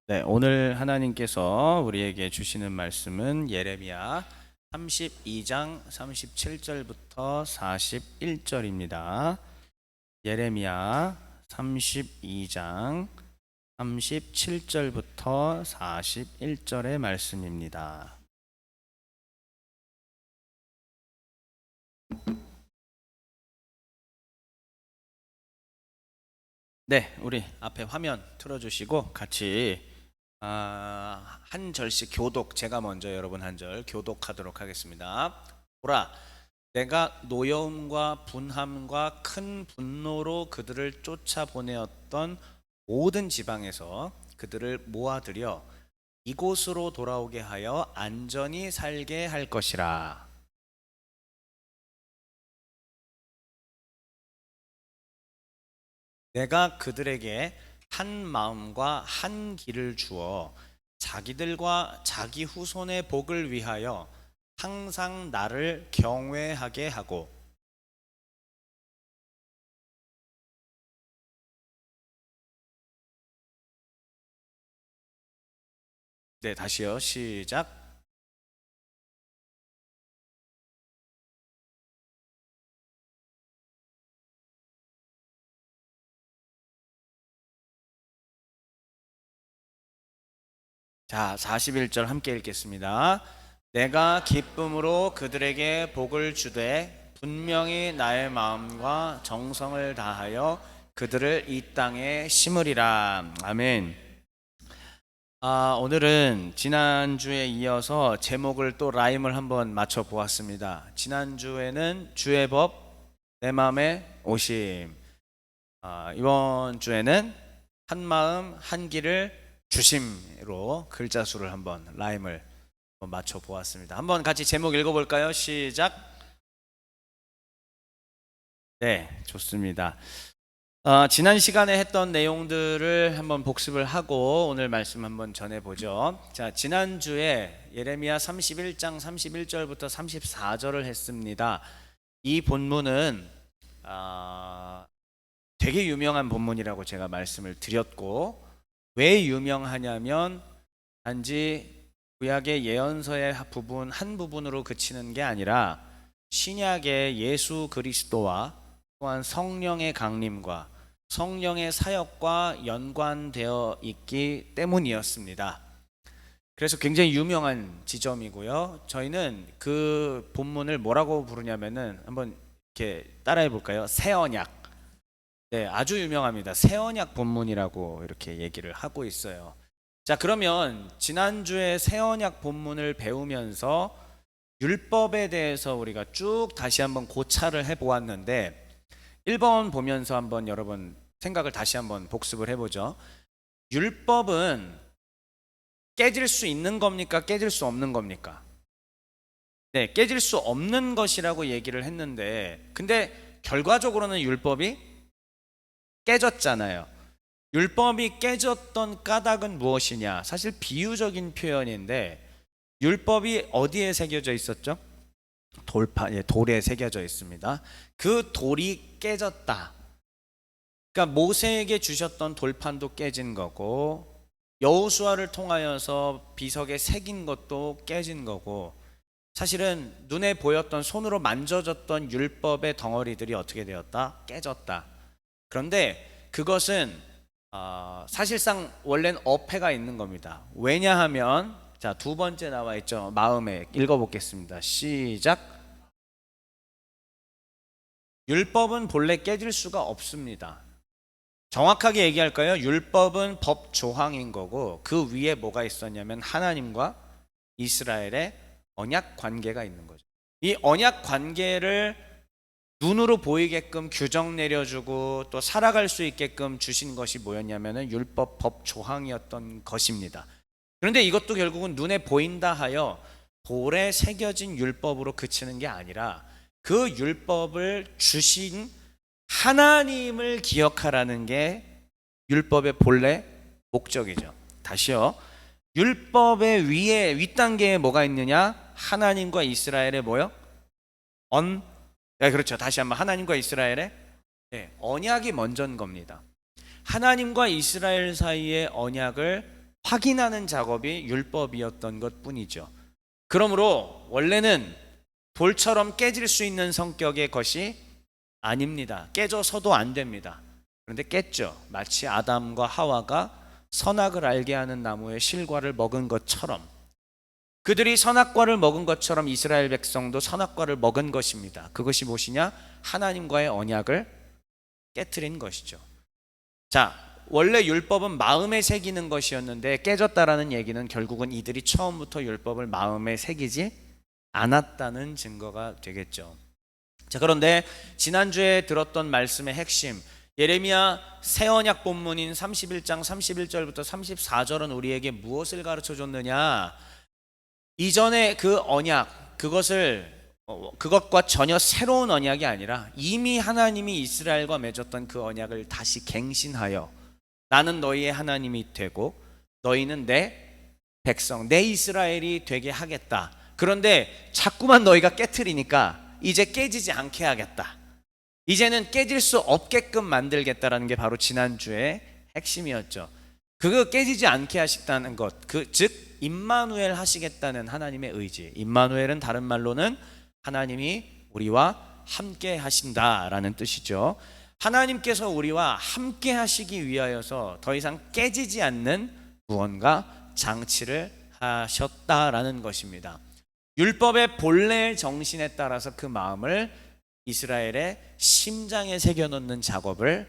네, 오늘 하나님께서 우리에게 주시는 말씀은 예레미야 32장 37절부터 41절입니다. 예레미야 32장 37절부터 41절의 말씀입니다. 네, 우리 앞에 화면 틀어주시고 같이 한 절씩 교독, 제가 먼저 여러분 한 절 교독하도록 하겠습니다. 보라, 내가 노여움과 분함과 큰 분노로 그들을 쫓아보내었던 모든 지방에서 그들을 모아들여 이곳으로 돌아오게 하여 안전히 살게 할 것이라. 내가 그들에게 한 마음과 한 길을 주어 자기들과 자기 후손의 복을 위하여 항상 나를 경외하게 하고, 네, 다시요. 시작. 자, 41절 함께 읽겠습니다. 내가 기쁨으로 그들에게 복을 주되 분명히 나의 마음과 정성을 다하여 그들을 이 땅에 심으리라. 아멘. 오늘은 지난주에 이어서 제목을 또 라임을 한번 맞춰 보았습니다. 지난주에는 주의 법, 내 마음의 오심. 이번 주에는 한 마음, 한 길을 주심으로 글자 수를 한번 라임을 맞춰 보았습니다. 한번 같이 제목 읽어볼까요? 시작. 네, 좋습니다. 지난 시간에 했던 내용들을 한번 복습을 하고 오늘 말씀 한번 전해보죠. 자, 지난주에 예레미야 31장 31절부터 34절을 했습니다. 이 본문은 되게 유명한 본문이라고 제가 말씀을 드렸고, 왜 유명하냐면 단지 구약의 예언서의 부분 한 부분으로 그치는 게 아니라 신약의 예수 그리스도와 또한 성령의 강림과 성령의 사역과 연관되어 있기 때문이었습니다. 그래서 굉장히 유명한 지점이고요. 저희는 그 본문을 뭐라고 부르냐면은 한번 이렇게 따라해 볼까요? 새 언약. 네, 아주 유명합니다. 새 언약 본문이라고 이렇게 얘기를 하고 있어요. 자, 그러면 지난주에 새 언약 본문을 배우면서 율법에 대해서 우리가 쭉 다시 한번 고찰을 해 보았는데, 1번 보면서 한번 여러분 생각을 다시 한번 복습을 해보죠. 율법은 깨질 수 있는 겁니까? 깨질 수 없는 겁니까? 네, 깨질 수 없는 것이라고 얘기를 했는데, 근데 결과적으로는 율법이 깨졌잖아요. 율법이 깨졌던 까닭은 무엇이냐? 사실 비유적인 표현인데, 율법이 어디에 새겨져 있었죠? 돌에 새겨져 있습니다. 그 돌이 깨졌다. 그러니까 모세에게 주셨던 돌판도 깨진 거고, 여호수아를 통하여서 비석에 새긴 것도 깨진 거고, 사실은 눈에 보였던 손으로 만져졌던 율법의 덩어리들이 어떻게 되었다? 깨졌다. 그런데 그것은 사실상 원래는 어폐가 있는 겁니다. 왜냐하면 자, 두 번째 나와 있죠. 마음에 읽어보겠습니다. 시작. 율법은 본래 깨질 수가 없습니다. 정확하게 얘기할까요? 율법은 법 조항인 거고, 그 위에 뭐가 있었냐면 하나님과 이스라엘의 언약 관계가 있는 거죠. 이 언약 관계를 눈으로 보이게끔 규정 내려주고 또 살아갈 수 있게끔 주신 것이 뭐였냐면 율법 법 조항이었던 것입니다. 그런데 이것도 결국은 눈에 보인다 하여 돌에 새겨진 율법으로 그치는 게 아니라 그 율법을 주신 하나님을 기억하라는 게 율법의 본래 목적이죠. 다시요. 율법의 위에 윗단계에 뭐가 있느냐? 하나님과 이스라엘의 뭐요? 네, 그렇죠. 다시 한번 하나님과 이스라엘의 언약이 먼저인 겁니다. 하나님과 이스라엘 사이의 언약을 확인하는 작업이 율법이었던 것 뿐이죠. 그러므로 원래는 돌처럼 깨질 수 있는 성격의 것이 아닙니다. 깨져서도 안 됩니다. 그런데 깼죠. 마치 아담과 하와가 선악을 알게 하는 나무의 실과를 먹은 것처럼, 그들이 선악과를 먹은 것처럼 이스라엘 백성도 선악과를 먹은 것입니다. 그것이 무엇이냐? 하나님과의 언약을 깨트린 것이죠. 자, 원래 율법은 마음에 새기는 것이었는데 깨졌다라는 얘기는 결국은 이들이 처음부터 율법을 마음에 새기지 않았다는 증거가 되겠죠. 자, 그런데 지난주에 들었던 말씀의 핵심, 예레미야 새 언약 본문인 31장 31절부터 34절은 우리에게 무엇을 가르쳐 줬느냐? 이전의 그 언약, 그것과 전혀 새로운 언약이 아니라 이미 하나님이 이스라엘과 맺었던 그 언약을 다시 갱신하여 나는 너희의 하나님이 되고 너희는 내 백성, 내 이스라엘이 되게 하겠다. 그런데 자꾸만 너희가 깨트리니까 이제 깨지지 않게 하겠다. 이제는 깨질 수 없게끔 만들겠다라는 게 바로 지난주의 핵심이었죠. 그거 깨지지 않게 하시다는 것, 즉 임마누엘 하시겠다는 하나님의 의지. 임마누엘은 다른 말로는 하나님이 우리와 함께 하신다라는 뜻이죠. 하나님께서 우리와 함께 하시기 위하여서 더 이상 깨지지 않는 무언가 장치를 하셨다라는 것입니다. 율법의 본래의 정신에 따라서 그 마음을 이스라엘의 심장에 새겨넣는 작업을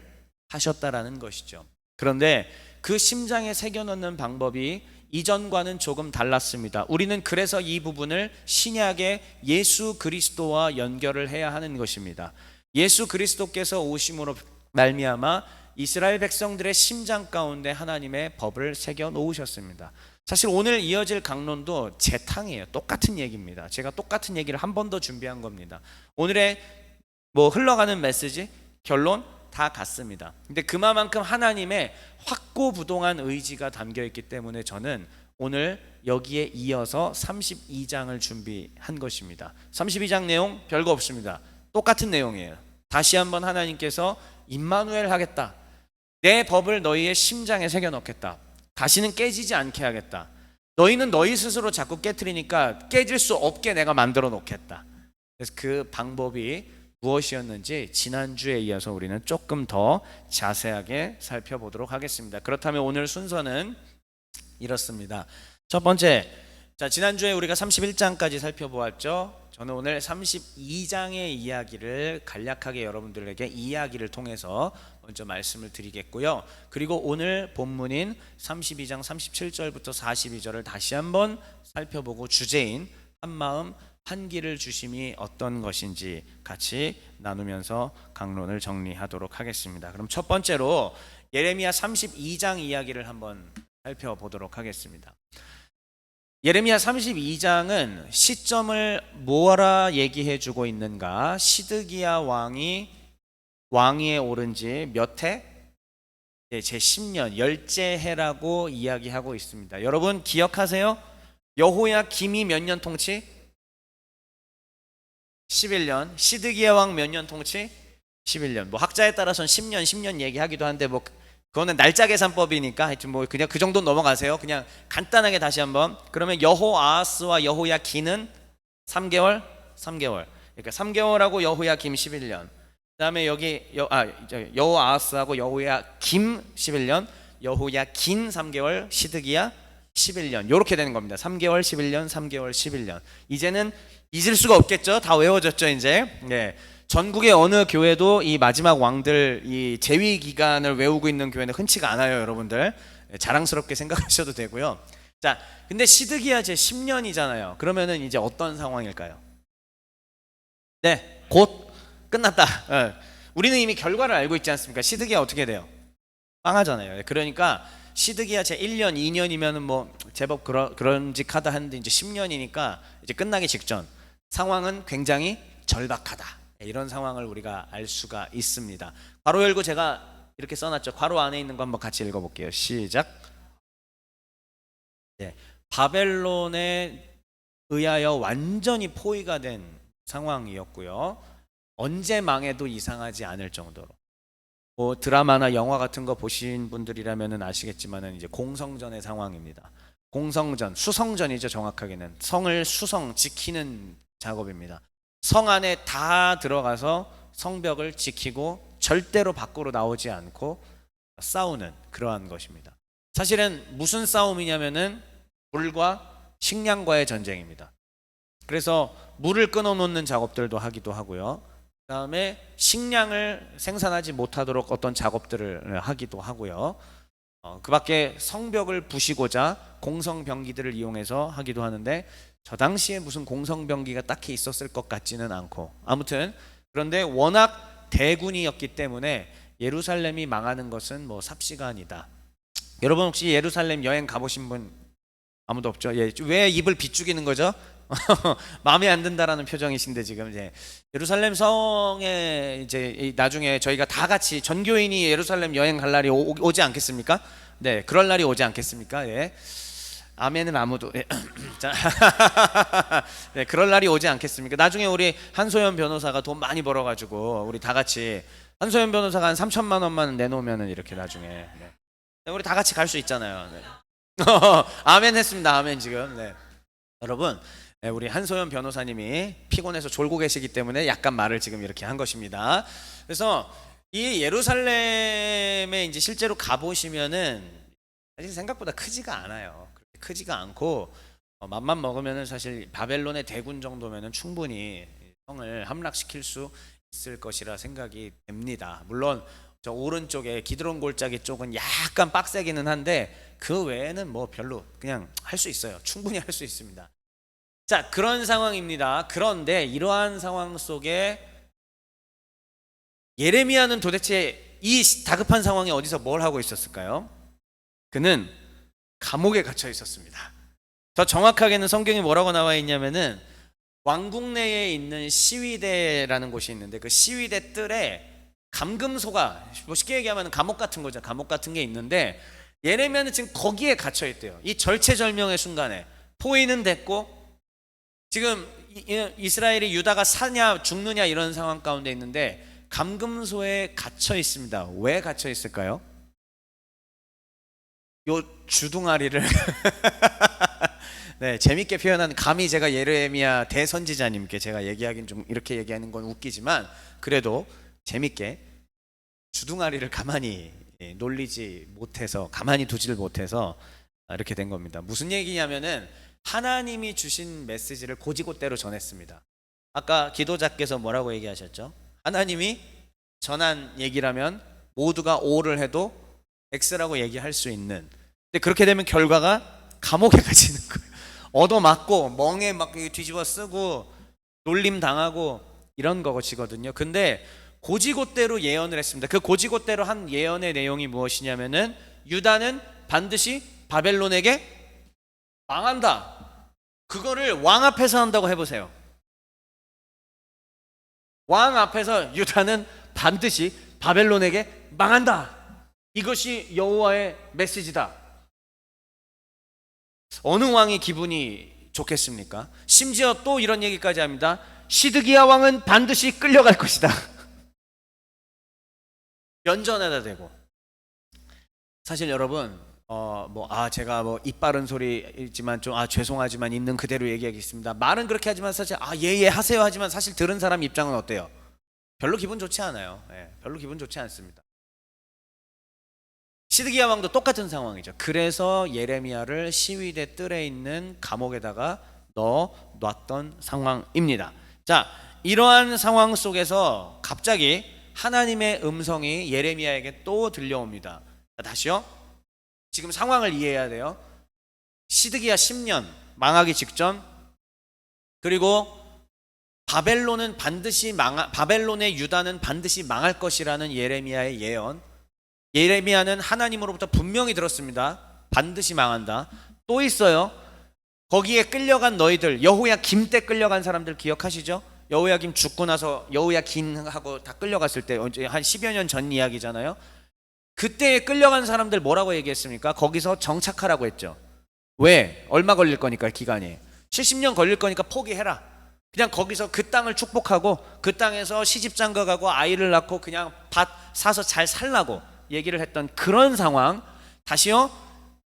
하셨다라는 것이죠. 그런데 그 심장에 새겨넣는 방법이 이전과는 조금 달랐습니다. 우리는 그래서 이 부분을 신약의 예수 그리스도와 연결을 해야 하는 것입니다. 예수 그리스도께서 오심으로 말미암아 이스라엘 백성들의 심장 가운데 하나님의 법을 새겨 놓으셨습니다. 사실 오늘 이어질 강론도 재탕이에요. 똑같은 얘기입니다. 제가 똑같은 얘기를 한 번 더 준비한 겁니다. 오늘의 흘러가는 메시지, 결론 다 같습니다. 근데 그만큼 하나님의 확고부동한 의지가 담겨 있기 때문에 저는 오늘 여기에 이어서 32장을 준비한 것입니다. 32장 내용 별거 없습니다. 똑같은 내용이에요. 다시 한번 하나님께서 임마누엘 하겠다. 내 법을 너희의 심장에 새겨 넣겠다. 다시는 깨지지 않게 하겠다. 너희는 너희 스스로 자꾸 깨트리니까 깨질 수 없게 내가 만들어 놓겠다. 그래서 그 방법이 무엇이었는지 지난주에 이어서 우리는 조금 더 자세하게 살펴보도록 하겠습니다. 그렇다면 오늘 순서는 이렇습니다. 첫 번째, 자, 지난주에 우리가 31장까지 살펴보았죠. 저는 오늘 32장의 이야기를 간략하게 여러분들에게 이야기를 통해서 먼저 말씀을 드리겠고요. 그리고 오늘 본문인 32장 37절부터 42절을 다시 한번 살펴보고 주제인 한마음 한기를 주심이 어떤 것인지 같이 나누면서 강론을 정리하도록 하겠습니다. 그럼 첫 번째로 예레미야 32장 이야기를 한번 살펴보도록 하겠습니다. 예레미야 32장은 시점을 뭐라 얘기해 주고 있는가? 시드기야 왕이 왕위에 오른 지 몇 해? 제10년, 열째 해라고 이야기하고 있습니다. 여러분 기억하세요? 여호야김이 몇 년 통치? 11년. 시드기야 왕 몇 년 통치? 11년. 학자에 따라서는 10년 얘기하기도 한데 그거는 날짜 계산법이니까 하여튼 그냥 그 정도 넘어가세요. 그냥 간단하게 다시 한번. 그러면 여호아하스와 여호야긴은 3개월. 그러니까 3개월하고 여호야김 11년. 그다음에 여기 여호아하스하고 여호야김 11년, 여호야긴 3개월, 시드기야 11년. 이렇게 되는 겁니다. 3개월 11년, 3개월 11년. 이제는 잊을 수가 없겠죠. 다 외워졌죠, 이제. 네. 전국의 어느 교회도 이 마지막 왕들 이 재위 기간을 외우고 있는 교회는 흔치가 않아요, 여러분들. 자랑스럽게 생각하셔도 되고요. 자, 근데 시드기야 제 10년이잖아요. 그러면은 이제 어떤 상황일까요? 네, 곧 끝났다. 우리는 이미 결과를 알고 있지 않습니까? 시드기야 어떻게 돼요? 빵하잖아요. 그러니까 시드기야 제 1년, 2년이면은 제법 그런직하다 하는데 이제 10년이니까 이제 끝나기 직전. 상황은 굉장히 절박하다. 이런 상황을 우리가 알 수가 있습니다. 괄호 열고 제가 이렇게 써놨죠. 괄호 안에 있는 거 한번 같이 읽어볼게요. 시작. 네, 바벨론에 의하여 완전히 포위가 된 상황이었고요. 언제 망해도 이상하지 않을 정도로 뭐 드라마나 영화 같은 거 보신 분들이라면은 아시겠지만은 이제 공성전의 상황입니다. 공성전, 수성전이죠. 정확하게는 성을 지키는 작업입니다. 성 안에 다 들어가서 성벽을 지키고 절대로 밖으로 나오지 않고 싸우는 그러한 것입니다. 사실은 무슨 싸움이냐면은 물과 식량과의 전쟁입니다. 그래서 물을 끊어놓는 작업들도 하기도 하고요. 그 다음에 식량을 생산하지 못하도록 어떤 작업들을 하기도 하고요. 그 밖에 성벽을 부시고자 공성병기들을 이용해서 하기도 하는데, 저 당시에 무슨 공성병기가 딱히 있었을 것 같지는 않고, 아무튼 그런데 워낙 대군이었기 때문에 예루살렘이 망하는 것은 뭐 삽시가 아니다. 여러분 혹시 예루살렘 여행 가보신 분 아무도 없죠? 예, 왜 입을 비죽이는 거죠? 마음에 안 든다라는 표정이신데, 지금 이제 예루살렘 성에 이제 나중에 저희가 다 같이 전교인이 예루살렘 여행 갈 날이 오지 않겠습니까? 네, 그럴 날이 오지 않겠습니까? 예. 아멘은 아무도. 예. 자, 네, 그럴 날이 오지 않겠습니까? 나중에 우리 한소연 변호사가 돈 많이 벌어가지고 우리 다 같이, 한소연 변호사가 한 3천만 원만 내놓으면은 이렇게 나중에 네. 우리 다 같이 갈 수 있잖아요. 네. 아멘 했습니다. 아멘 지금. 네. 여러분, 우리 한소연 변호사님이 피곤해서 졸고 계시기 때문에 약간 말을 지금 이렇게 한 것입니다. 그래서 이 예루살렘에 이제 실제로 가보시면은 사실 생각보다 크지가 않아요. 그렇게 크지가 않고 맘만 먹으면은 사실 바벨론의 대군 정도면은 충분히 성을 함락시킬 수 있을 것이라 생각이 됩니다. 물론 저 오른쪽에 기드론 골짜기 쪽은 약간 빡세기는 한데 그 외에는 뭐 별로 그냥 할 수 있어요. 충분히 할 수 있습니다. 자, 그런 상황입니다. 그런데 이러한 상황 속에 예레미야는 도대체 이 다급한 상황에 어디서 뭘 하고 있었을까요? 그는 감옥에 갇혀 있었습니다. 더 정확하게는 성경에 뭐라고 나와 있냐면은 왕궁 내에 있는 시위대라는 곳이 있는데 그 시위대 뜰에 감금소가, 뭐 쉽게 얘기하면 감옥 같은 거죠. 감옥 같은 게 있는데 예레미야는 지금 거기에 갇혀 있대요. 이 절체절명의 순간에 포위는 됐고 지금 이스라엘이 유다가 사냐 죽느냐 이런 상황 가운데 있는데 감금소에 갇혀 있습니다. 왜 갇혀 있을까요? 요 주둥아리를 네, 재밌게 표현한, 감히 제가 예레미야 대선지자님께 제가 얘기하긴 좀 이렇게 얘기하는 건 웃기지만 그래도 재밌게 주둥아리를 가만히 놀리지 못해서, 가만히 두지를 못해서 이렇게 된 겁니다. 무슨 얘기냐면은 하나님이 주신 메시지를 곧이곧대로 전했습니다. 아까 기도자께서 뭐라고 얘기하셨죠? 하나님이 전한 얘기라면 모두가 O를 해도 X라고 얘기할 수 있는. 근데 그렇게 되면 결과가 감옥에 갇히는 거예요. 얻어맞고 멍에 막 뒤집어 쓰고 놀림 당하고 이런 것이거든요. 근데 곧이곧대로 예언을 했습니다. 그 곧이곧대로 한 예언의 내용이 무엇이냐면은 유다는 반드시 바벨론에게 망한다. 그거를 왕 앞에서 한다고 해보세요. 왕 앞에서 유다는 반드시 바벨론에게 망한다. 이것이 여호와의 메시지다. 어느 왕이 기분이 좋겠습니까? 심지어 또 이런 얘기까지 합니다. 시드기야 왕은 반드시 끌려갈 것이다. 면전에다 대고. 사실 여러분, 제가 입 바른 소리이지만 좀 죄송하지만 있는 그대로 얘기하겠습니다. 말은 그렇게 하지만 사실 예 하세요 하지만 사실 들은 사람 입장은 어때요? 별로 기분 좋지 않아요. 예, 별로 기분 좋지 않습니다. 시드기야 왕도 똑같은 상황이죠. 그래서 예레미야를 시위대 뜰에 있는 감옥에다가 넣어놨던 상황입니다. 자, 이러한 상황 속에서 갑자기 하나님의 음성이 예레미야에게 또 들려옵니다. 자, 다시요. 지금 상황을 이해해야 돼요. 시드기야 10년 망하기 직전, 그리고 바벨론의 유다는 반드시 망할 것이라는 예레미야의 예언. 예레미야는 하나님으로부터 분명히 들었습니다. 반드시 망한다. 또 있어요. 거기에 끌려간 너희들, 여호야김 때 끌려간 사람들 기억하시죠? 여호야김 죽고 나서 여호야긴하고 다 끌려갔을 때 한 10여 년 전 이야기잖아요. 그때 끌려간 사람들 뭐라고 얘기했습니까? 거기서 정착하라고 했죠. 왜? 얼마 걸릴 거니까 기간이 70년 걸릴 거니까 포기해라. 그냥 거기서 그 땅을 축복하고 그 땅에서 시집장가 가고 아이를 낳고 그냥 밭 사서 잘 살라고 얘기를 했던 그런 상황. 다시요,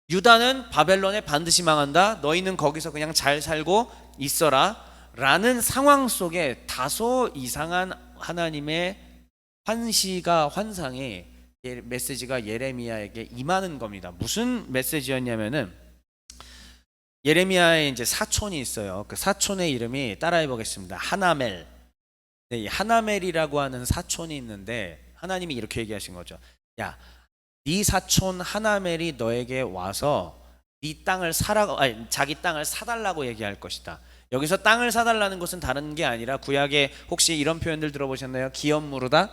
유다는 바벨론에 반드시 망한다, 너희는 거기서 그냥 잘 살고 있어라 라는 상황 속에 다소 이상한 하나님의 환상이 메시지가 예레미야에게 임하는 겁니다. 무슨 메시지였냐면은, 예레미야의 이제 사촌이 있어요. 그 사촌의 이름이 따라해 보겠습니다. 하나멜. 네, 이 하나멜이라고 하는 사촌이 있는데 하나님이 이렇게 얘기하신 거죠. 야, 네 사촌 하나멜이 너에게 와서 네 땅을 자기 땅을 사달라고 얘기할 것이다. 여기서 땅을 사달라는 것은 다른 게 아니라, 구약에 혹시 이런 표현들 들어보셨나요? 기업 무르다.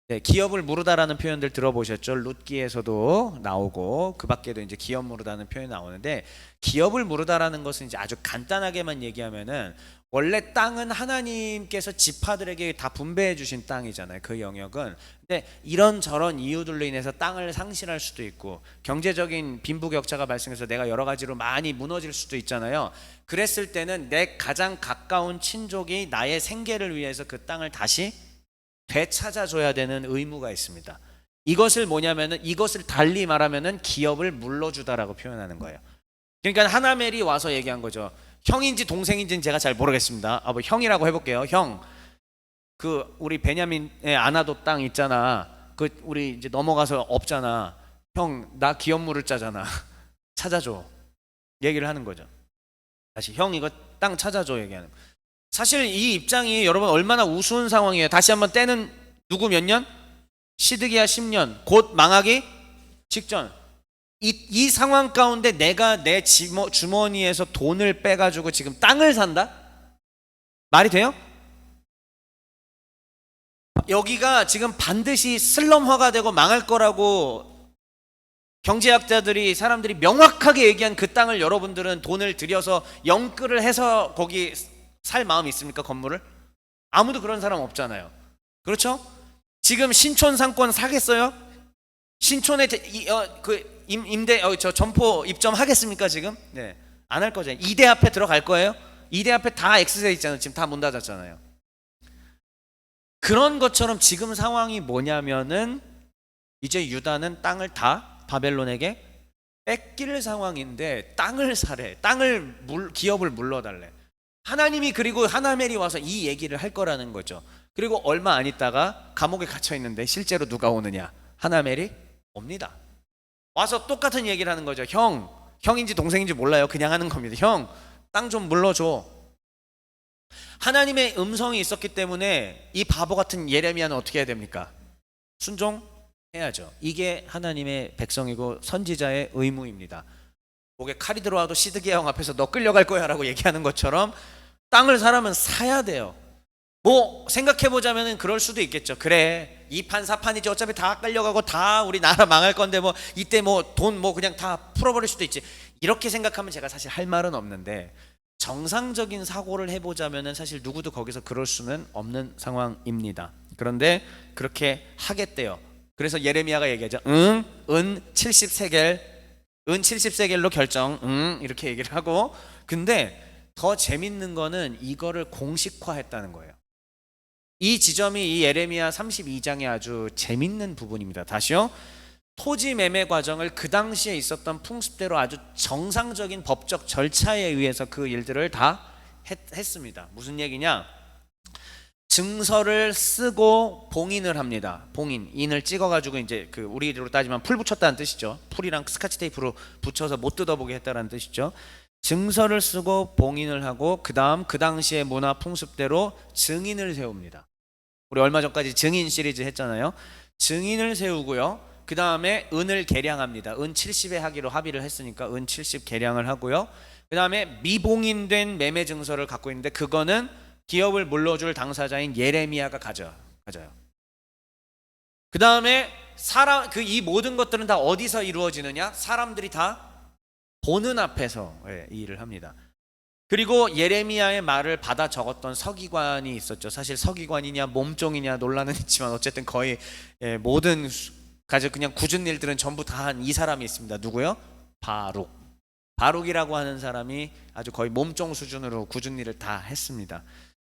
네, 기업을 무르다라는 표현들 들어보셨죠? 룻기에서도 나오고 그 밖에도 이제 기업 무르다는 표현이 나오는데, 기업을 무르다라는 것은 이제 아주 간단하게만 얘기하면은, 원래 땅은 하나님께서 지파들에게 다 분배해 주신 땅이잖아요. 그 영역은. 근데 이런저런 이유들로 인해서 땅을 상실할 수도 있고, 경제적인 빈부격차가 발생해서 내가 여러 가지로 많이 무너질 수도 있잖아요. 그랬을 때는 내 가장 가까운 친족이 나의 생계를 위해서 그 땅을 다시 되찾아줘야 되는 의무가 있습니다. 이것을 뭐냐면은, 이것을 달리 말하면은 기업을 물러주다라고 표현하는 거예요. 그러니까 하나멜이 와서 얘기한 거죠. 형인지 동생인지는 제가 잘 모르겠습니다. 뭐 형이라고 해볼게요. 형, 그 우리 베냐민의 아나도 땅 있잖아. 그 우리 이제 넘어가서 없잖아. 형, 나 기업 물을 짜잖아. 찾아줘. 얘기를 하는 거죠. 다시, 형 이거 땅 찾아줘 얘기하는 거예요. 사실 이 입장이 여러분 얼마나 우스운 상황이에요. 다시 한번, 때는 누구 몇 년? 시드기야 10년, 곧 망하기 직전. 이 상황 가운데 내가 내 주머니에서 돈을 빼가지고 지금 땅을 산다? 말이 돼요? 여기가 지금 반드시 슬럼화가 되고 망할 거라고 경제학자들이, 사람들이 명확하게 얘기한 그 땅을 여러분들은 돈을 들여서 영끌을 해서 거기 살 마음이 있습니까? 건물을? 아무도 그런 사람 없잖아요. 그렇죠? 지금 신촌 상권 사겠어요? 신촌에 점포 입점하겠습니까 지금? 네, 안 할 거잖아요. 이대 앞에 들어갈 거예요? 이대 앞에 다 X세 있잖아요. 지금 다 문 닫았잖아요. 그런 것처럼 지금 상황이 뭐냐면은, 이제 유다는 땅을 다 바벨론에게 뺏길 상황인데 땅을 사래. 기업을 물러달래. 하나님이, 그리고 하나멜이 와서 이 얘기를 할 거라는 거죠. 그리고 얼마 안 있다가 감옥에 갇혀 있는데 실제로 누가 오느냐? 하나멜이 옵니다. 와서 똑같은 얘기를 하는 거죠. 형인지 동생인지 몰라요. 그냥 하는 겁니다. 형, 땅 좀 물러줘. 하나님의 음성이 있었기 때문에 이 바보 같은 예레미야는 어떻게 해야 됩니까? 순종해야죠. 이게 하나님의 백성이고 선지자의 의무입니다. 목에 칼이 들어와도 시드기야 형 앞에서 너 끌려갈 거야 라고 얘기하는 것처럼 땅을 사람은 사야 돼요. 뭐 생각해보자면 그럴 수도 있겠죠. 그래, 2판 4판이지 어차피 다 끌려가고 다 우리 나라 망할 건데 뭐 이때 뭐 돈 뭐 그냥 다 풀어버릴 수도 있지, 이렇게 생각하면 제가 사실 할 말은 없는데, 정상적인 사고를 해보자면 사실 누구도 거기서 그럴 수는 없는 상황입니다. 그런데 그렇게 하겠대요. 그래서 예레미야가 얘기하죠. 은 70세겔, 은 70세겔로 결정, 이렇게 얘기를 하고. 근데 더 재밌는 거는 이거를 공식화했다는 거예요. 이 지점이 이 예레미야 32장의 아주 재밌는 부분입니다. 다시요. 토지 매매 과정을 그 당시에 있었던 풍습대로 아주 정상적인 법적 절차에 의해서 그 일들을 다 했습니다. 무슨 얘기냐? 증서를 쓰고 봉인을 합니다. 인을 찍어가지고 이제 그 우리로 따지면 풀 붙였다는 뜻이죠. 풀이랑 스카치 테이프로 붙여서 못 뜯어보게 했다는 뜻이죠. 증서를 쓰고 봉인을 하고, 그 다음 그 당시의 문화 풍습대로 증인을 세웁니다. 우리 얼마 전까지 증인 시리즈 했잖아요. 증인을 세우고요. 그 다음에 은을 계량합니다. 은 70에 하기로 합의를 했으니까 은 70 계량을 하고요. 그 다음에 미봉인된 매매 증서를 갖고 있는데, 그거는 기업을 물러줄 당사자인 예레미야가 가져요. 그 다음에 이 모든 것들은 다 어디서 이루어지느냐? 사람들이 다 보는 앞에서 이 일을 합니다. 그리고 예레미야의 말을 받아 적었던 서기관이 있었죠. 사실 서기관이냐 몸종이냐 논란은 있지만 어쨌든 거의 모든 그냥 굳은 일들은 전부 다 한 이 사람이 있습니다. 누구요? 바룩이라고 하는 사람이 아주 거의 몸종 수준으로 굳은 일을 다 했습니다.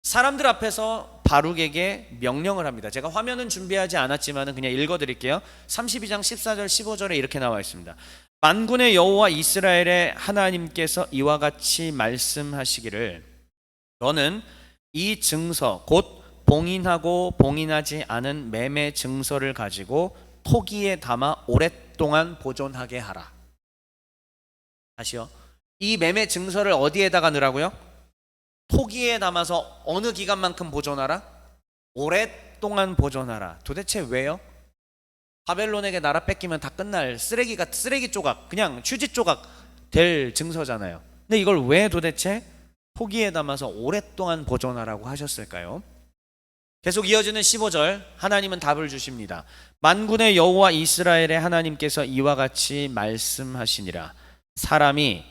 사람들 앞에서 바룩에게 명령을 합니다. 제가 화면은 준비하지 않았지만 그냥 읽어드릴게요. 32장 14절 15절에 이렇게 나와 있습니다. 만군의 여호와 이스라엘의 하나님께서 이와 같이 말씀하시기를 너는 이 증서 곧 봉인하고 봉인하지 않은 매매 증서를 가지고 토기에 담아 오랫동안 보존하게 하라. 다시요. 이 매매 증서를 어디에다가 넣으라고요? 토기에 담아서 어느 기간만큼 보존하라? 오랫동안 보존하라. 도대체 왜요? 바벨론에게 나라 뺏기면 다 끝날 쓰레기 조각, 그냥 휴지 조각 될 증서잖아요. 근데 이걸 왜 도대체 토기에 담아서 오랫동안 보존하라고 하셨을까요? 계속 이어지는 15절, 하나님은 답을 주십니다. 만군의 여호와 이스라엘의 하나님께서 이와 같이 말씀하시니라. 사람이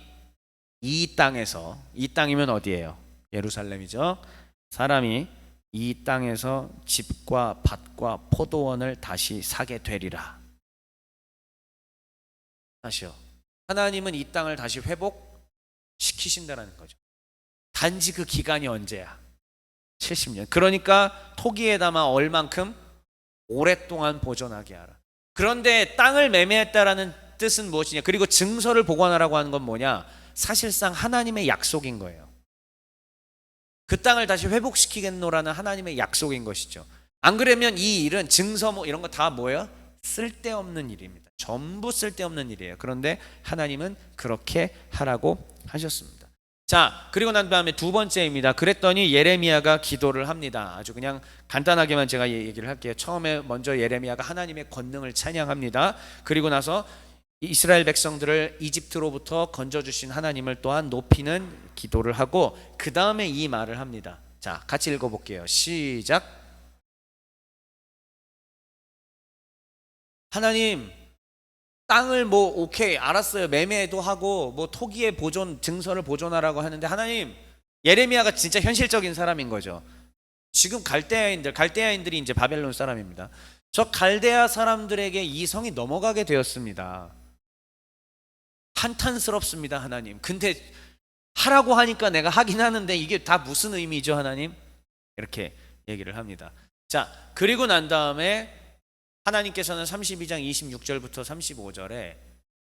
이 땅에서, 이 땅이면 어디예요? 예루살렘이죠. 사람이 이 땅에서 집과 밭과 포도원을 다시 사게 되리라. 다시요. 하나님은 이 땅을 다시 회복시키신다는 거죠. 단지 그 기간이 언제야? 70년. 그러니까 토기에 담아 얼만큼? 오랫동안 보존하게 하라. 그런데 땅을 매매했다라는 뜻은 무엇이냐? 그리고 증서를 보관하라고 하는 건 뭐냐? 사실상 하나님의 약속인 거예요. 그 땅을 다시 회복시키겠노라는 하나님의 약속인 것이죠. 안 그러면 이 일은 증서 뭐 이런 거 다 뭐예요? 쓸데없는 일입니다. 전부 쓸데없는 일이에요. 그런데 하나님은 그렇게 하라고 하셨습니다. 자, 그리고 난 다음에 두 번째입니다. 그랬더니 예레미야가 기도를 합니다. 아주 그냥 간단하게만 제가 얘기를 할게요. 처음에 먼저 예레미야가 하나님의 권능을 찬양합니다. 그리고 나서 이스라엘 백성들을 이집트로부터 건져주신 하나님을 또한 높이는 기도를 하고 그 다음에 이 말을 합니다. 자, 같이 읽어볼게요. 시작. 하나님, 땅을 뭐 오케이 알았어요. 매매도 하고 뭐 토기의 보존 증서를 보존하라고 하는데 하나님, 예레미야가 진짜 현실적인 사람인 거죠. 지금 갈대아인들이 이제 바벨론 사람입니다. 저 갈대아 사람들에게 이 성이 넘어가게 되었습니다. 한탄스럽습니다, 하나님. 근데 하라고 하니까 내가 하긴 하는데 이게 다 무슨 의미죠, 하나님? 이렇게 얘기를 합니다. 자, 그리고 난 다음에 하나님께서는 32장 26절부터 35절에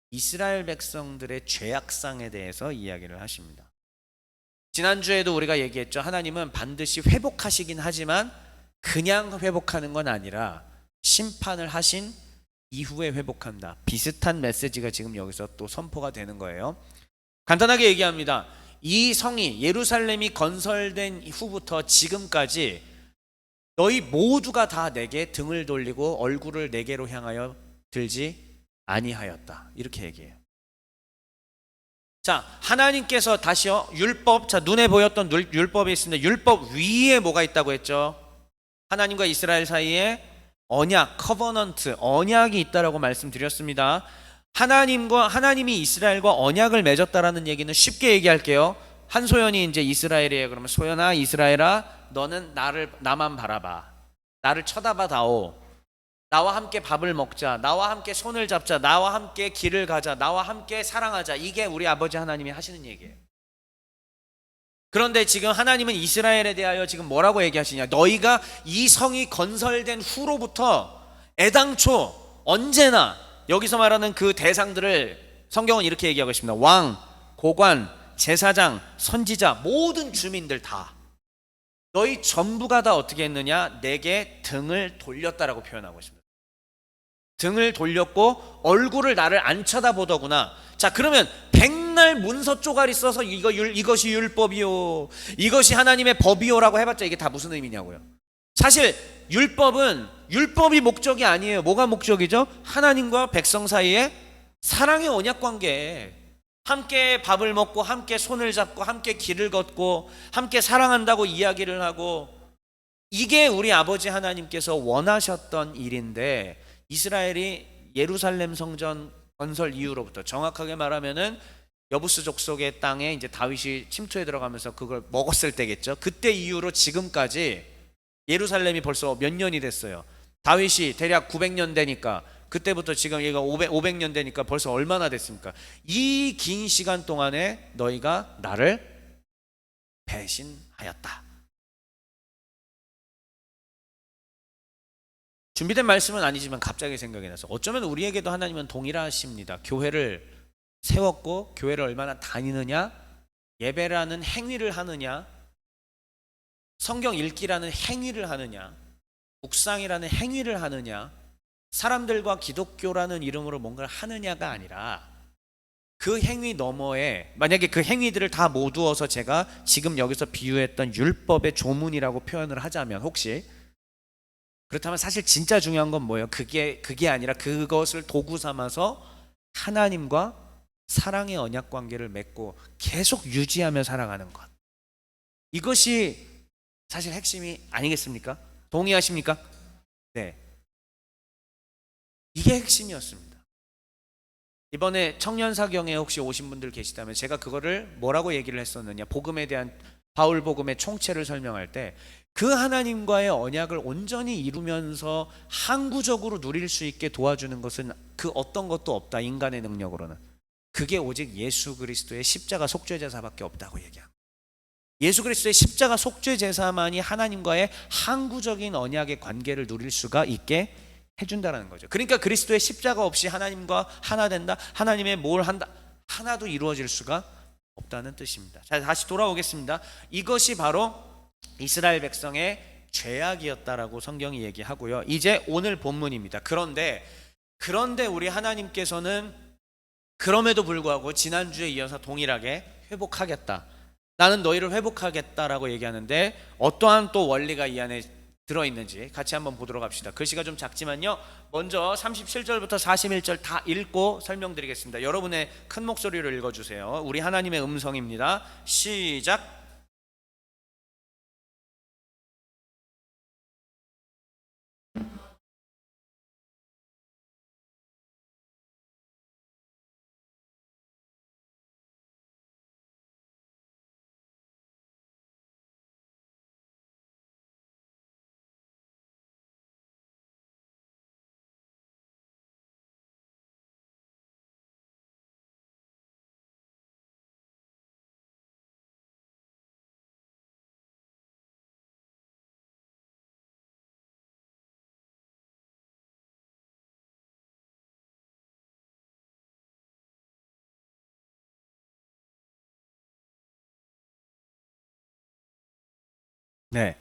이스라엘 백성들의 죄악상에 대해서 이야기를 하십니다. 지난주에도 우리가 얘기했죠. 하나님은 반드시 회복하시긴 하지만 그냥 회복하는 건 아니라 심판을 하신 이후에 회복한다. 비슷한 메시지가 지금 여기서 또 선포가 되는 거예요. 간단하게 얘기합니다. 이 성이 예루살렘이 건설된 후부터 지금까지 너희 모두가 다 내게 등을 돌리고 얼굴을 내게로 향하여 들지 아니하였다. 이렇게 얘기해요. 자, 하나님께서 다시요. 율법, 자 눈에 보였던 율법이 있습니다. 율법 위에 뭐가 있다고 했죠? 하나님과 이스라엘 사이에 언약, 커버넌트, 언약이 있다라고 말씀드렸습니다. 하나님이 이스라엘과 언약을 맺었다라는 얘기는 쉽게 얘기할게요. 한소연이 이제 이스라엘이에요. 그러면 소연아, 이스라엘아, 너는 나만 바라봐. 나를 쳐다봐 다오. 나와 함께 밥을 먹자. 나와 함께 손을 잡자. 나와 함께 길을 가자. 나와 함께 사랑하자. 이게 우리 아버지 하나님이 하시는 얘기예요. 그런데 지금 하나님은 이스라엘에 대하여 지금 뭐라고 얘기하시냐? 너희가 이 성이 건설된 후로부터 애당초 언제나 여기서 말하는 그 대상들을 성경은 이렇게 얘기하고 있습니다. 왕, 고관, 제사장, 선지자, 모든 주민들 다 너희 전부가 다 어떻게 했느냐? 내게 등을 돌렸다라고 표현하고 있습니다. 등을 돌렸고 얼굴을 나를 안 쳐다보더구나. 자, 그러면 백날 문서 쪼가리 써서 이것이 율법이요, 이것이 하나님의 법이요라고 해봤자 이게 다 무슨 의미냐고요. 사실 율법이 목적이 아니에요. 뭐가 목적이죠? 하나님과 백성 사이에 사랑의 언약관계, 함께 밥을 먹고 함께 손을 잡고 함께 길을 걷고 함께 사랑한다고 이야기를 하고, 이게 우리 아버지 하나님께서 원하셨던 일인데 이스라엘이 예루살렘 성전 건설 이후로부터, 정확하게 말하면은 여부스 족속의 땅에 이제 다윗이 침투해 들어가면서 그걸 먹었을 때겠죠. 그때 이후로 지금까지 예루살렘이 벌써 몇 년이 됐어요. 다윗이 대략 900년 되니까 그때부터 지금 얘가 500년 되니까 벌써 얼마나 됐습니까? 이 긴 시간 동안에 너희가 나를 배신하였다. 준비된 말씀은 아니지만 갑자기 생각이 나서 어쩌면 우리에게도 하나님은 동일하십니다. 교회를 세웠고 교회를 얼마나 다니느냐, 예배라는 행위를 하느냐, 성경 읽기라는 행위를 하느냐, 묵상이라는 행위를 하느냐, 사람들과 기독교라는 이름으로 뭔가를 하느냐가 아니라 그 행위 너머에 만약에 그 행위들을 다 모두어서 제가 지금 여기서 비유했던 율법의 조문이라고 표현을 하자면, 혹시 그렇다면 사실 진짜 중요한 건 뭐예요? 그게 아니라 그것을 도구 삼아서 하나님과 사랑의 언약 관계를 맺고 계속 유지하며 살아가는 것, 이것이 사실 핵심이 아니겠습니까? 동의하십니까? 네, 이게 핵심이었습니다. 이번에 청년사경에 혹시 오신 분들 계시다면 제가 그거를 뭐라고 얘기를 했었느냐, 복음에 대한 바울 복음의 총체를 설명할 때 그 하나님과의 언약을 온전히 이루면서 항구적으로 누릴 수 있게 도와주는 것은 그 어떤 것도 없다. 인간의 능력으로는 그게 오직 예수 그리스도의 십자가 속죄 제사밖에 없다고 얘기합니다. 예수 그리스도의 십자가 속죄 제사만이 하나님과의 항구적인 언약의 관계를 누릴 수가 있게 해준다는 거죠. 그러니까 그리스도의 십자가 없이 하나님과 하나 된다, 하나님의 뭘 한다, 하나도 이루어질 수가 없다는 뜻입니다. 자, 다시 돌아오겠습니다. 이것이 바로 이스라엘 백성의 죄악이었다라고 성경이 얘기하고요. 이제 오늘 본문입니다. 그런데 우리 하나님께서는 그럼에도 불구하고 지난주에 이어서 동일하게 회복하겠다, 나는 너희를 회복하겠다라고 얘기하는데 어떠한 또 원리가 이 안에 들어있는지 같이 한번 보도록 합시다. 글씨가 좀 작지만요, 먼저 37절부터 41절 다 읽고 설명드리겠습니다. 여러분의 큰 목소리로 읽어주세요. 우리 하나님의 음성입니다. 시작. 네,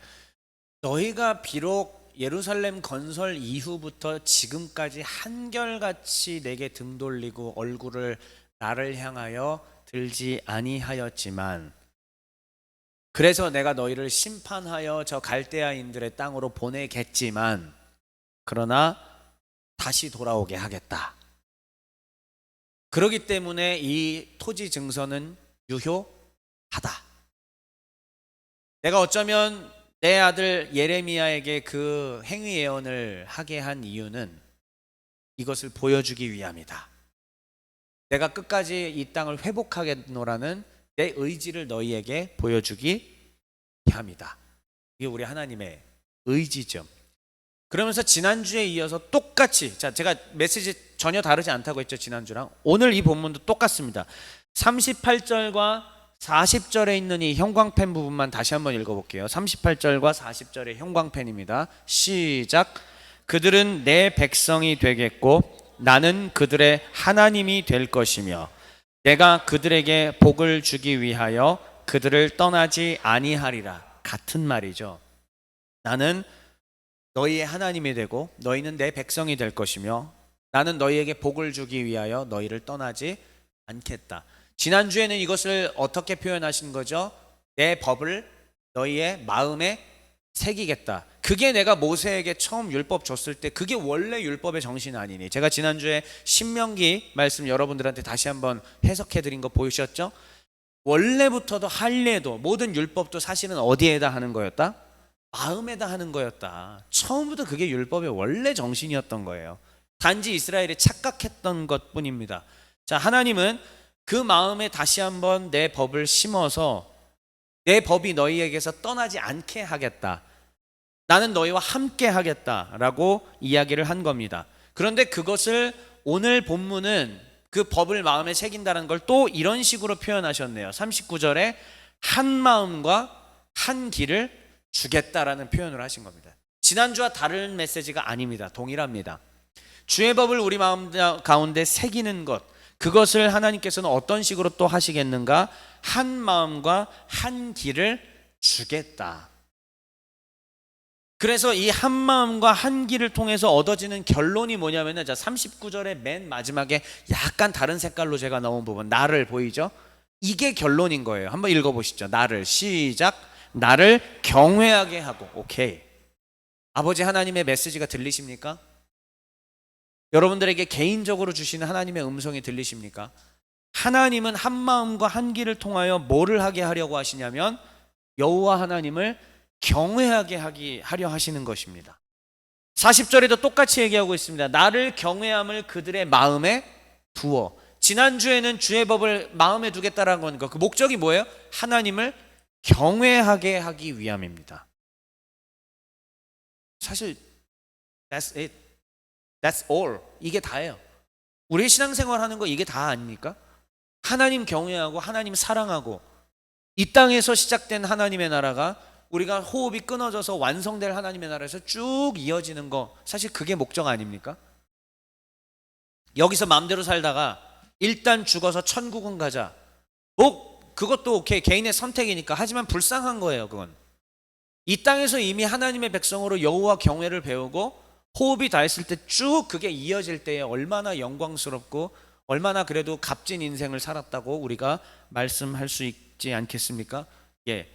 너희가 비록 예루살렘 건설 이후부터 지금까지 한결같이 내게 등 돌리고 얼굴을 나를 향하여 들지 아니하였지만, 그래서 내가 너희를 심판하여 저 갈대아인들의 땅으로 보내겠지만 그러나 다시 돌아오게 하겠다. 그렇기 때문에 이 토지 증서는 유효하다. 내가 어쩌면 내 아들 예레미야에게 그 행위 예언을 하게 한 이유는 이것을 보여주기 위함이다. 내가 끝까지 이 땅을 회복하겠노라는 내 의지를 너희에게 보여주기 위함이다. 이게 우리 하나님의 의지죠. 그러면서 지난주에 이어서 똑같이, 자, 제가 메시지 전혀 다르지 않다고 했죠, 지난주랑. 오늘 이 본문도 똑같습니다. 38절과 40절에 있는 이 형광펜 부분만 다시 한번 읽어볼게요. 38절과 40절의 형광펜입니다. 시작. 그들은 내 백성이 되겠고 나는 그들의 하나님이 될 것이며 내가 그들에게 복을 주기 위하여 그들을 떠나지 아니하리라. 같은 말이죠. 나는 너희의 하나님이 되고 너희는 내 백성이 될 것이며 나는 너희에게 복을 주기 위하여 너희를 떠나지 않겠다. 지난주에는 이것을 어떻게 표현하신 거죠? 내 법을 너희의 마음에 새기겠다. 그게 내가 모세에게 처음 율법 줬을 때 그게 원래 율법의 정신 아니니. 제가 지난주에 신명기 말씀 여러분들한테 다시 한번 해석해 드린 거 보이셨죠? 원래부터도 할례도 모든 율법도 사실은 어디에다 하는 거였다? 마음에다 하는 거였다. 처음부터 그게 율법의 원래 정신이었던 거예요. 단지 이스라엘이 착각했던 것뿐입니다. 자, 하나님은 그 마음에 다시 한번 내 법을 심어서 내 법이 너희에게서 떠나지 않게 하겠다. 나는 너희와 함께 하겠다라고 이야기를 한 겁니다. 그런데 그것을 오늘 본문은 그 법을 마음에 새긴다는 걸 또 이런 식으로 표현하셨네요. 39절에 한 마음과 한 길을 주겠다라는 표현을 하신 겁니다. 지난주와 다른 메시지가 아닙니다. 동일합니다. 주의 법을 우리 마음 가운데 새기는 것, 그것을 하나님께서는 어떤 식으로 또 하시겠는가? 한 마음과 한 길을 주겠다. 그래서 이 한 마음과 한 길을 통해서 얻어지는 결론이 뭐냐면은, 자 39절의 맨 마지막에 약간 다른 색깔로 제가 넣은 부분, 나를 보이죠? 이게 결론인 거예요. 한번 읽어보시죠. 나를, 시작. 나를 경외하게 하고. 오케이. 아버지 하나님의 메시지가 들리십니까? 여러분들에게 개인적으로 주시는 하나님의 음성이 들리십니까? 하나님은 한 마음과 한 길을 통하여 뭐를 하게 하려고 하시냐면, 여호와 하나님을 경외하게 하려 하시는 것입니다. 40절에도 똑같이 얘기하고 있습니다. 나를 경외함을 그들의 마음에 두어. 지난주에는 주의 법을 마음에 두겠다라는 거니까 그 목적이 뭐예요? 하나님을 경외하게 하기 위함입니다. 사실 that's it. That's all. 이게 다예요. 우리 신앙생활 하는 거 이게 다 아닙니까? 하나님 경외하고 하나님 사랑하고 이 땅에서 시작된 하나님의 나라가 우리가 호흡이 끊어져서 완성될 하나님의 나라에서 쭉 이어지는 거, 사실 그게 목적 아닙니까? 여기서 마음대로 살다가 일단 죽어서 천국은 가자. 그것도 오케이, 개인의 선택이니까. 하지만 불쌍한 거예요. 그건 이 땅에서 이미 하나님의 백성으로 여호와 경외를 배우고 호흡이 닿았을 때 쭉 그게 이어질 때에 얼마나 영광스럽고 얼마나 그래도 값진 인생을 살았다고 우리가 말씀할 수 있지 않겠습니까? 예.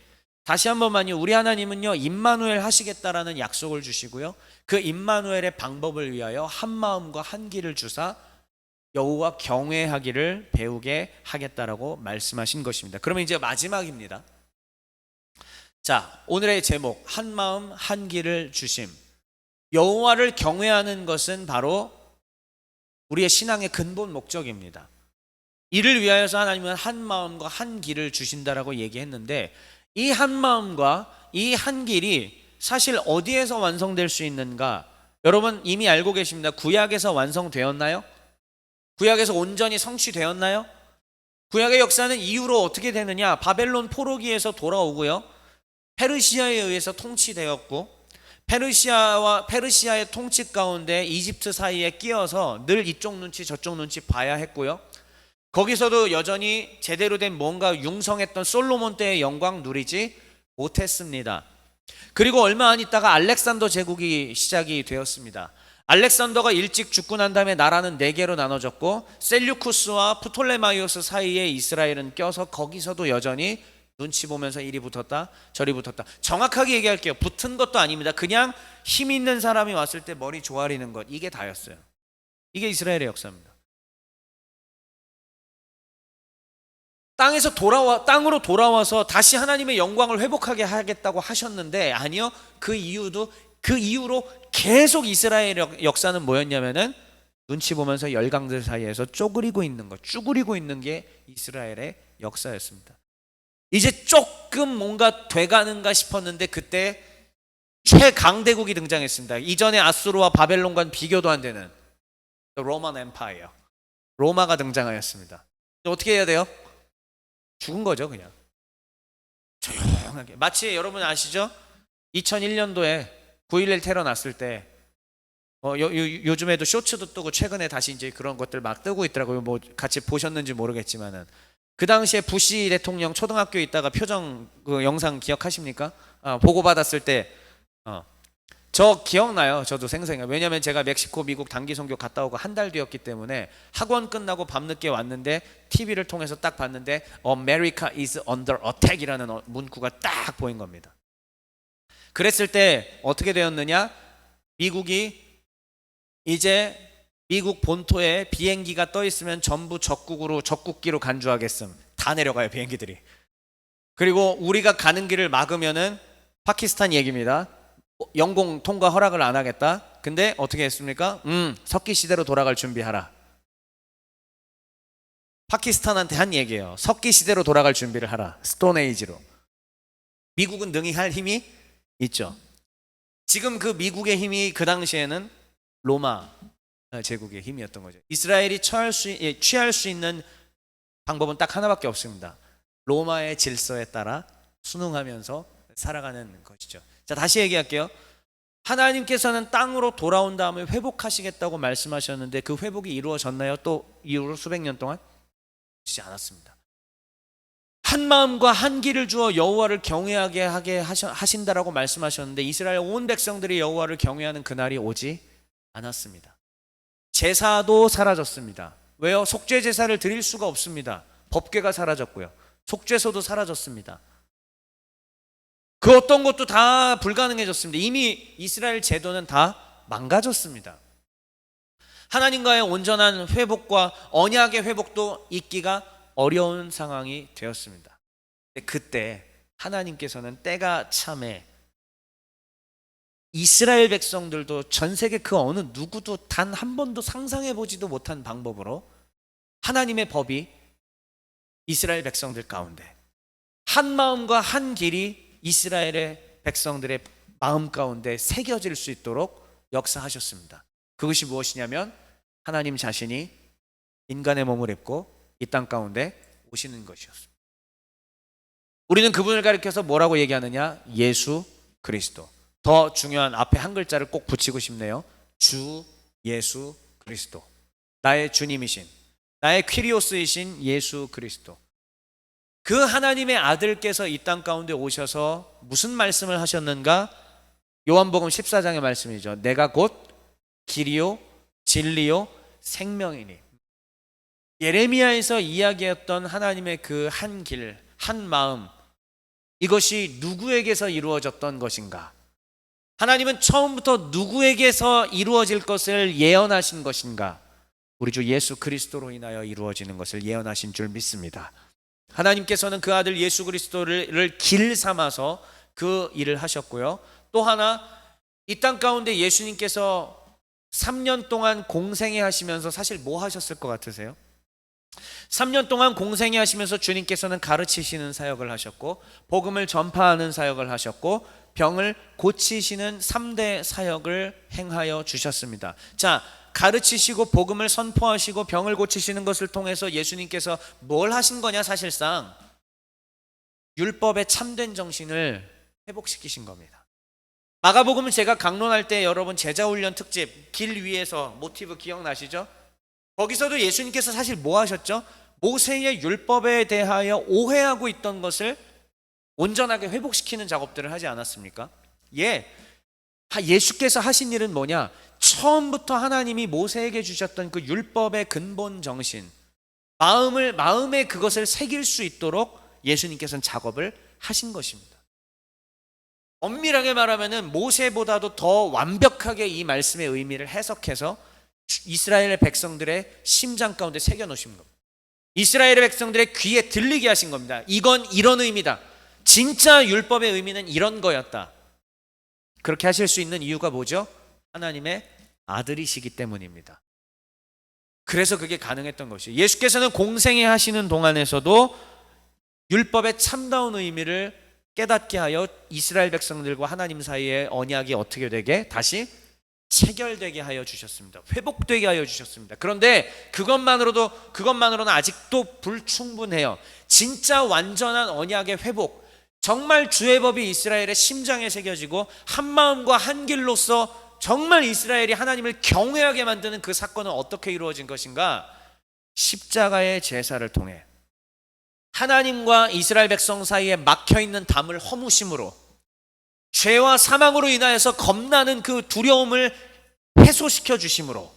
다시 한 번만요. 우리 하나님은요, 임마누엘 하시겠다라는 약속을 주시고요, 그 임마누엘의 방법을 위하여 한 마음과 한 길을 주사 여호와 경외하기를 배우게 하겠다라고 말씀하신 것입니다. 그러면 이제 마지막입니다. 자, 오늘의 제목, 한 마음 한 길을 주심. 여호와를 경외하는 것은 바로 우리의 신앙의 근본 목적입니다. 이를 위하여서 하나님은 한 마음과 한 길을 주신다라고 얘기했는데, 이 한 마음과 이 한 길이 사실 어디에서 완성될 수 있는가? 여러분 이미 알고 계십니다. 구약에서 완성되었나요? 구약에서 온전히 성취되었나요? 구약의 역사는 이후로 어떻게 되느냐? 바벨론 포로기에서 돌아오고요, 페르시아에 의해서 통치되었고, 페르시아의 통치 가운데 이집트 사이에 끼어서 늘 이쪽 눈치 저쪽 눈치 봐야 했고요, 거기서도 여전히 제대로 된 뭔가 융성했던 솔로몬 때의 영광 누리지 못했습니다. 그리고 얼마 안 있다가 알렉산더 제국이 시작이 되었습니다. 알렉산더가 일찍 죽고 난 다음에 나라는 4개로 나눠졌고, 셀류쿠스와 프톨레마이오스 사이에 이스라엘은 껴서 거기서도 여전히 눈치 보면서 이리 붙었다 저리 붙었다. 정확하게 얘기할게요. 붙은 것도 아닙니다. 그냥 힘 있는 사람이 왔을 때 머리 조아리는 것, 이게 다였어요. 이게 이스라엘의 역사입니다. 땅으로 돌아와서 다시 하나님의 영광을 회복하게 하겠다고 하셨는데, 아니요, 그 이후로 계속 이스라엘의 역사는 뭐였냐면은 눈치 보면서 열강들 사이에서 쭈그리고 있는 게 이스라엘의 역사였습니다. 이제 조금 뭔가 돼가는가 싶었는데 그때 최강대국이 등장했습니다. 이전에 아수르와 바벨론과는 비교도 안 되는 로만 엠파이어, 로마가 등장하였습니다. 어떻게 해야 돼요? 죽은 거죠. 그냥 조용하게. 마치 여러분 아시죠? 2001년도에 9.11 테러 났을 때 요즘에도 쇼츠도 뜨고 최근에 다시 이제 그런 것들 막 뜨고 있더라고요. 뭐 같이 보셨는지 모르겠지만은, 그 당시에 부시 대통령 초등학교에 있다가 표정 그 영상 기억하십니까? 보고 받았을 때 저 기억나요. 저도 생생해요. 왜냐하면 제가 멕시코 미국 단기 선교 갔다 오고 한 달 뒤였기 때문에 학원 끝나고 밤늦게 왔는데 TV를 통해서 딱 봤는데 America is under attack이라는 문구가 딱 보인 겁니다. 그랬을 때 어떻게 되었느냐? 미국이 이제 미국 본토에 비행기가 떠 있으면 전부 적국기로 간주하겠음. 다 내려가요, 비행기들이. 그리고 우리가 가는 길을 막으면은 파키스탄 얘기입니다. 영공 통과 허락을 안 하겠다. 근데 어떻게 했습니까? 석기 시대로 돌아갈 준비하라. 파키스탄한테 한 얘기예요. 석기 시대로 돌아갈 준비를 하라. 스톤 에이지로. 미국은 능히 할 힘이 있죠. 지금 그 미국의 힘이 그 당시에는 로마 제국의 힘이었던 거죠. 이스라엘이 취할 수 있는 방법은 딱 하나밖에 없습니다. 로마의 질서에 따라 순응하면서 살아가는 것이죠. 자, 다시 얘기할게요. 하나님께서는 땅으로 돌아온 다음에 회복하시겠다고 말씀하셨는데 그 회복이 이루어졌나요? 또 이후로 수백 년 동안? 그렇지 않았습니다. 한 마음과 한 길을 주어 여호와를 경외하게 하신다라고 말씀하셨는데 이스라엘 온 백성들이 여호와를 경외하는 그날이 오지 않았습니다. 제사도 사라졌습니다. 왜요? 속죄 제사를 드릴 수가 없습니다. 법궤가 사라졌고요. 속죄소도 사라졌습니다. 그 어떤 것도 다 불가능해졌습니다. 이미 이스라엘 제도는 다 망가졌습니다. 하나님과의 온전한 회복과 언약의 회복도 있기가 어려운 상황이 되었습니다. 그때 하나님께서는 때가 참에 이스라엘 백성들도 전 세계 그 어느 누구도 단 한 번도 상상해 보지도 못한 방법으로 하나님의 법이 이스라엘 백성들 가운데 한 마음과 한 길이 이스라엘의 백성들의 마음 가운데 새겨질 수 있도록 역사하셨습니다. 그것이 무엇이냐면 하나님 자신이 인간의 몸을 입고 이 땅 가운데 오시는 것이었습니다. 우리는 그분을 가리켜서 뭐라고 얘기하느냐? 예수 그리스도. 더 중요한 앞에 한 글자를 꼭 붙이고 싶네요. 주 예수 그리스도. 나의 주님이신, 나의 퀴리오스이신 예수 그리스도. 그 하나님의 아들께서 이 땅 가운데 오셔서 무슨 말씀을 하셨는가? 요한복음 14장의 말씀이죠. 내가 곧 길이요 진리요 생명이니. 예레미야에서 이야기했던 하나님의 그 한 길, 한 마음, 이것이 누구에게서 이루어졌던 것인가? 하나님은 처음부터 누구에게서 이루어질 것을 예언하신 것인가? 우리 주 예수 그리스도로 인하여 이루어지는 것을 예언하신 줄 믿습니다. 하나님께서는 그 아들 예수 그리스도를 길 삼아서 그 일을 하셨고요. 또 하나 이 땅 가운데 예수님께서 3년 동안 공생애 하시면서 사실 뭐 하셨을 것 같으세요? 3년 동안 공생애 하시면서 주님께서는 가르치시는 사역을 하셨고 복음을 전파하는 사역을 하셨고 병을 고치시는 3대 사역을 행하여 주셨습니다. 자, 가르치시고 복음을 선포하시고 병을 고치시는 것을 통해서 예수님께서 뭘 하신 거냐? 사실상 율법의 참된 정신을 회복시키신 겁니다. 마가복음은 제가 강론할 때 여러분 제자훈련 특집 길 위에서 모티브 기억나시죠? 거기서도 예수님께서 사실 뭐 하셨죠? 모세의 율법에 대하여 오해하고 있던 것을 온전하게 회복시키는 작업들을 하지 않았습니까? 예수께서 하신 일은 뭐냐? 처음부터 하나님이 모세에게 주셨던 그 율법의 근본 정신, 마음에 그것을 새길 수 있도록 예수님께서는 작업을 하신 것입니다. 엄밀하게 말하면 모세보다도 더 완벽하게 이 말씀의 의미를 해석해서 이스라엘의 백성들의 심장 가운데 새겨놓으신 겁니다. 이스라엘의 백성들의 귀에 들리게 하신 겁니다. 이건 이런 의미다. 진짜 율법의 의미는 이런 거였다. 그렇게 하실 수 있는 이유가 뭐죠? 하나님의 아들이시기 때문입니다. 그래서 그게 가능했던 것이에요. 예수께서는 공생애 하시는 동안에서도 율법의 참다운 의미를 깨닫게 하여 이스라엘 백성들과 하나님 사이의 언약이 어떻게 되게 다시 체결되게 하여 주셨습니다. 회복되게 하여 주셨습니다. 그런데 그것만으로는 아직도 불충분해요. 진짜 완전한 언약의 회복, 정말 주의 법이 이스라엘의 심장에 새겨지고 한 마음과 한 길로서 정말 이스라엘이 하나님을 경외하게 만드는 그 사건은 어떻게 이루어진 것인가? 십자가의 제사를 통해 하나님과 이스라엘 백성 사이에 막혀있는 담을 허무심으로 죄와 사망으로 인하여서 겁나는 그 두려움을 해소시켜 주심으로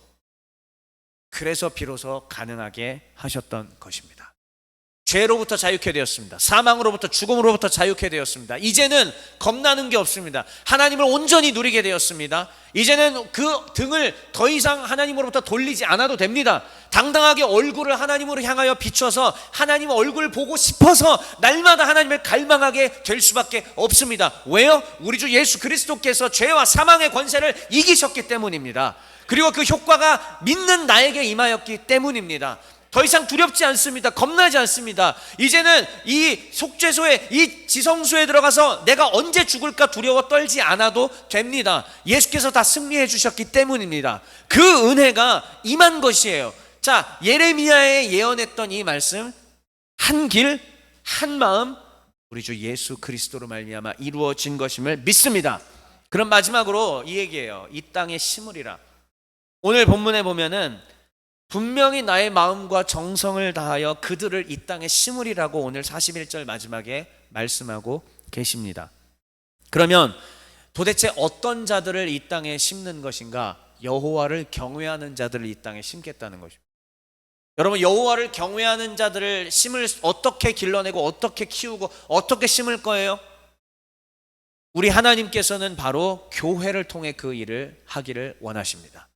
그래서 비로소 가능하게 하셨던 것입니다. 죄로부터 자유케 되었습니다. 사망으로부터 죽음으로부터 자유케 되었습니다. 이제는 겁나는 게 없습니다. 하나님을 온전히 누리게 되었습니다. 이제는 그 등을 더 이상 하나님으로부터 돌리지 않아도 됩니다. 당당하게 얼굴을 하나님으로 향하여 비춰서 하나님 얼굴을 보고 싶어서 날마다 하나님을 갈망하게 될 수밖에 없습니다. 왜요? 우리 주 예수 그리스도께서 죄와 사망의 권세를 이기셨기 때문입니다. 그리고 그 효과가 믿는 나에게 임하였기 때문입니다. 더 이상 두렵지 않습니다. 겁나지 않습니다. 이제는 이 속죄소에, 이 지성소에 들어가서 내가 언제 죽을까 두려워 떨지 않아도 됩니다. 예수께서 다 승리해 주셨기 때문입니다. 그 은혜가 임한 것이에요. 자, 예레미야에 예언했던 이 말씀, 한 길, 한 마음, 우리 주 예수 그리스도로 말미암아 이루어진 것임을 믿습니다. 그럼 마지막으로 이 얘기예요. 이 땅에 심으리라. 오늘 본문에 보면은 분명히 나의 마음과 정성을 다하여 그들을 이 땅에 심으리라고 오늘 41절 마지막에 말씀하고 계십니다. 그러면 도대체 어떤 자들을 이 땅에 심는 것인가? 여호와를 경외하는 자들을 이 땅에 심겠다는 것입니다. 여러분, 여호와를 경외하는 자들을 심을 어떻게 길러내고 어떻게 키우고 어떻게 심을 거예요? 우리 하나님께서는 바로 교회를 통해 그 일을 하기를 원하십니다.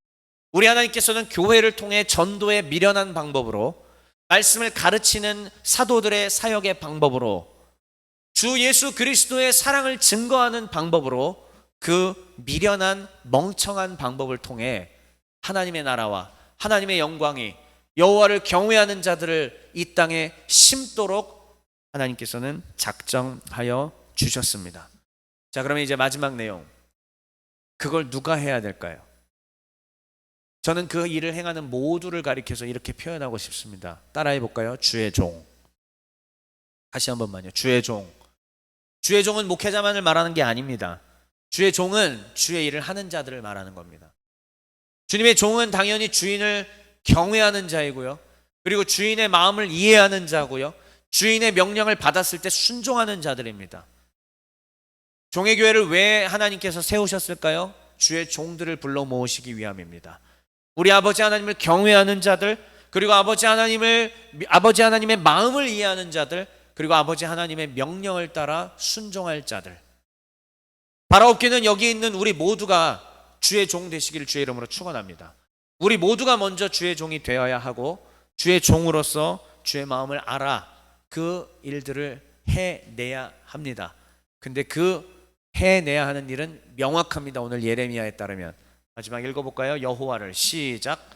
우리 하나님께서는 교회를 통해 전도에 미련한 방법으로, 말씀을 가르치는 사도들의 사역의 방법으로, 주 예수 그리스도의 사랑을 증거하는 방법으로, 그 미련한 멍청한 방법을 통해 하나님의 나라와 하나님의 영광이 여호와를 경외하는 자들을 이 땅에 심도록 하나님께서는 작정하여 주셨습니다. 자, 그러면 이제 마지막 내용, 그걸 누가 해야 될까요? 저는 그 일을 행하는 모두를 가리켜서 이렇게 표현하고 싶습니다. 따라해 볼까요? 주의 종. 다시 한 번만요. 주의 종. 주의 종은 목회자만을 말하는 게 아닙니다. 주의 종은 주의 일을 하는 자들을 말하는 겁니다. 주님의 종은 당연히 주인을 경외하는 자이고요, 그리고 주인의 마음을 이해하는 자고요, 주인의 명령을 받았을 때 순종하는 자들입니다. 종의 교회를 왜 하나님께서 세우셨을까요? 주의 종들을 불러 모으시기 위함입니다. 우리 아버지 하나님을 경외하는 자들, 그리고 아버지 하나님의 마음을 이해하는 자들, 그리고 아버지 하나님의 명령을 따라 순종할 자들. 바라옵기는 여기 있는 우리 모두가 주의 종 되시기를 주의 이름으로 축원합니다. 우리 모두가 먼저 주의 종이 되어야 하고, 주의 종으로서 주의 마음을 알아 그 일들을 해내야 합니다. 근데 그 해내야 하는 일은 명확합니다. 오늘 예레미야에 따르면. 마지막 읽어볼까요? 여호와를. 시작.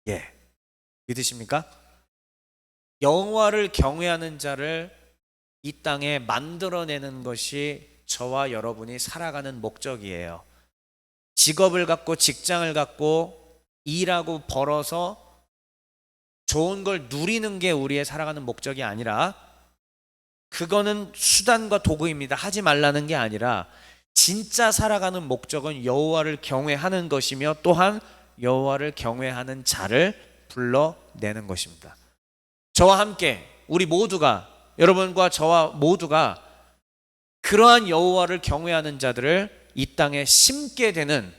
예, 믿으십니까? 여호와를 경외하는 자를 이 땅에 만들어내는 것이 저와 여러분이 살아가는 목적이에요. 직업을 갖고, 직장을 갖고, 일하고 벌어서 좋은 걸 누리는 게 우리의 살아가는 목적이 아니라, 그거는 수단과 도구입니다. 하지 말라는 게 아니라 진짜 살아가는 목적은 여호와를 경외하는 것이며, 또한 여호와를 경외하는 자를 불러내는 것입니다. 저와 함께 우리 모두가, 여러분과 저와 모두가 그러한 여호와를 경외하는 자들을 이 땅에 심게 되는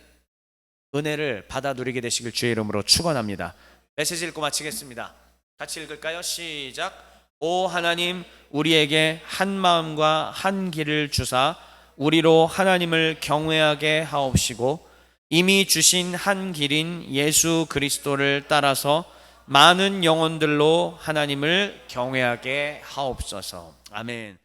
은혜를 받아 누리게 되시길 주의 이름으로 축원합니다. 메시지 읽고 마치겠습니다. 같이 읽을까요? 시작. 오 하나님, 우리에게 한 마음과 한 길을 주사 우리로 하나님을 경외하게 하옵시고, 이미 주신 한 길인 예수 그리스도를 따라서 많은 영혼들로 하나님을 경외하게 하옵소서. 아멘.